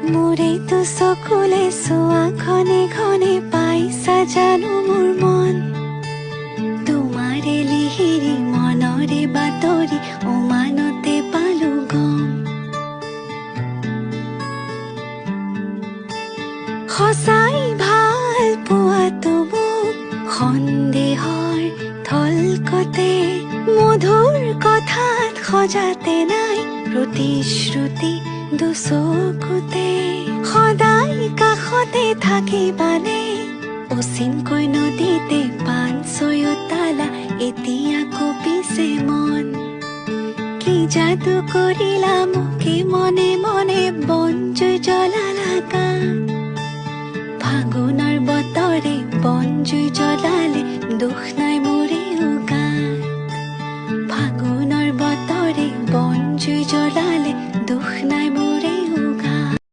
মোৰেতো চকুলে চোৱা ঘনে ঘনে পাইছা জানো মোৰ মন তোমাৰে লিহিৰি মনৰে বাতৰি উমানতে পালো গম সঁচাই ভাল পোৱাটো মোক সন্দেহৰ থলকতে মধুৰ কথাত সজাতে নাই প্ৰতিশ্ৰুতি দুচকুতে সদায় কাষতে থাকিবানে অচিনকৈ নদীতে পান ছয়তালা এতিয়া কঁপিছে মন কি যাদু কৰিলা মোকে মনে মনে বনজুই জ্বলালা গান ফাগুনৰ বতৰে বনজুই জ্বলালে দুখ নাই মোৰে গান ফাগুনৰ বতৰে বনজুই জ্বলালে দুখ নাই মোৰ